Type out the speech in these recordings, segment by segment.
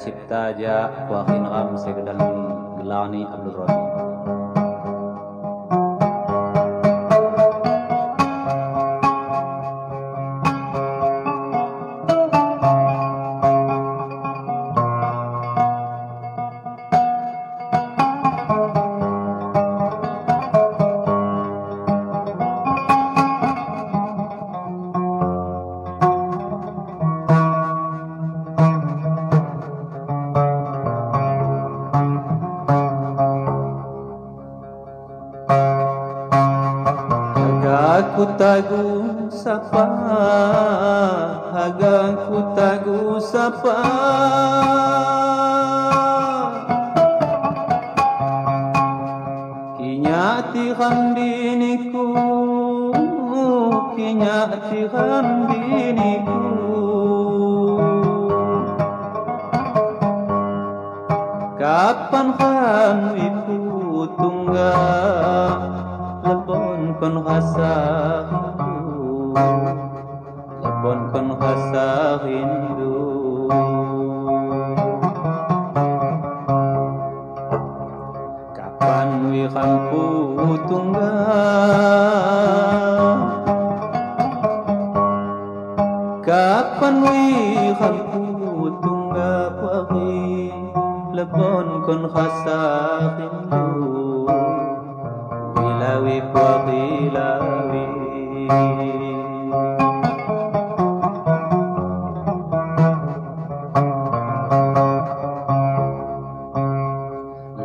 cipta ja wakin ram segedalni gelani Abdul Rahim. Aku tagu sapa, aku tagu sapa, kinyati hambiniku, kinyati hambiniku, kapan kamu ibu tunggal lebon kon rasa rindu, lebon kon rasa rindu. Kapan wiranku tunggal, kapan wiranku tunggal pagi, lebon kon rasa rindu. Lawi pagi lawi,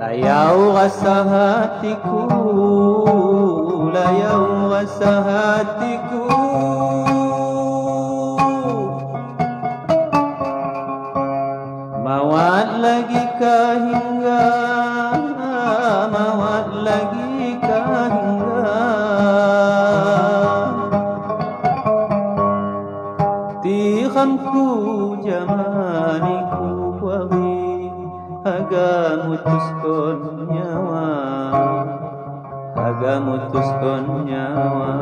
layau rasa hatiku, layau rasa hatiku, mawat lagi kah hingga, mawat lagi tihamku jamaniku wari haga mutuskon nyawa, haga mutuskon nyawa.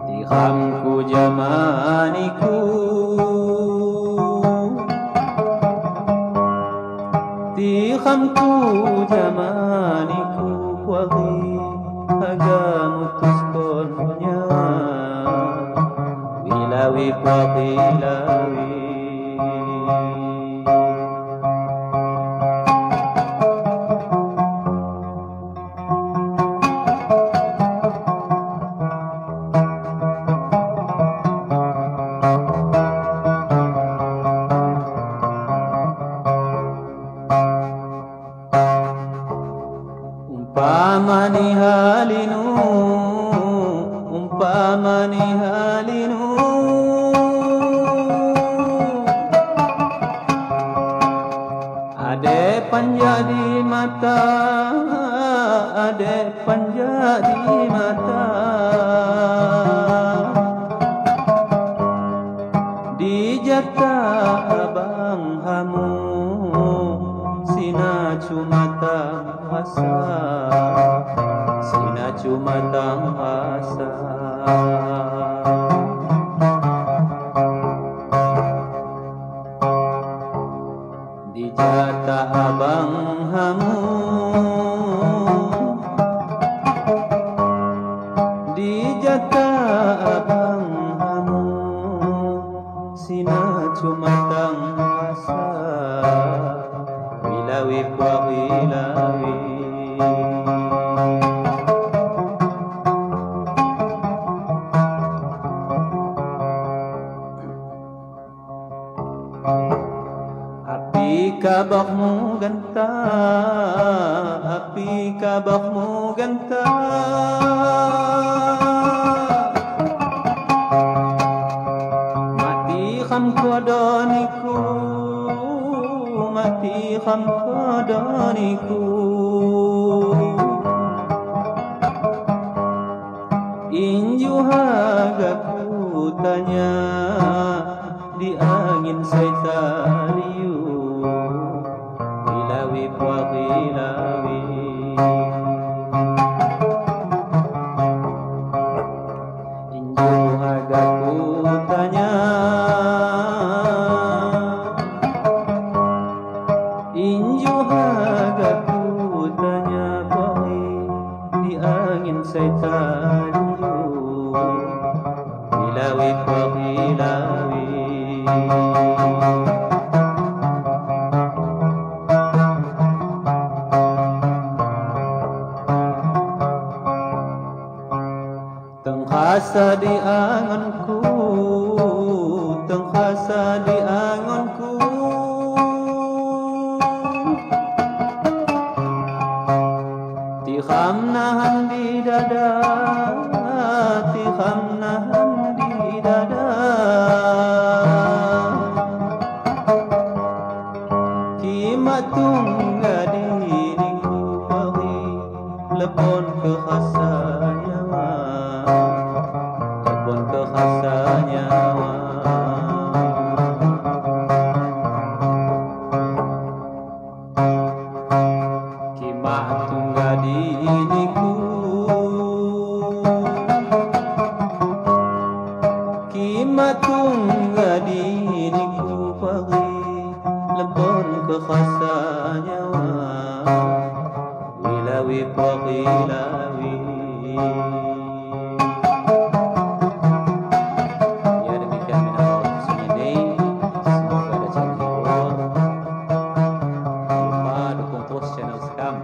Tihamku jamaniku, tihamku jamaniku wari haga mutuskon nyawa, wilawi pakilawi. Umpamani halinu, umpamani halinu, ade panjadi mata, ade panjadi mata, di jata abang hamu, sina cuma asa, sina cuma asa. Di jata abang hamu, di jata abang hamu, sina cuma asa. Wilawi wilawi, api kabakmu ganta, api kabakmu ganta, mati kham kodoniku, mati kham kodoniku, inju hagaku tanya di angin saitariu, ilawi puakilawi. Inju hagaku Tengkhasa di anganku, tengkhasa di anganku, tikham nahan di dada, tikham nahan di dada. Kimat tungga diriku bagi lepon ke khasa nyawa, lepon ke khasa nyawa. Kimat tungga diriku, kimat tungga diriku bagi lepon ke khasa nyawa. Wilawi pagilawi. Ya demikian minal muslimin. Semoga ada channel hibur. Jangan lupa dukung terus channel Sekam.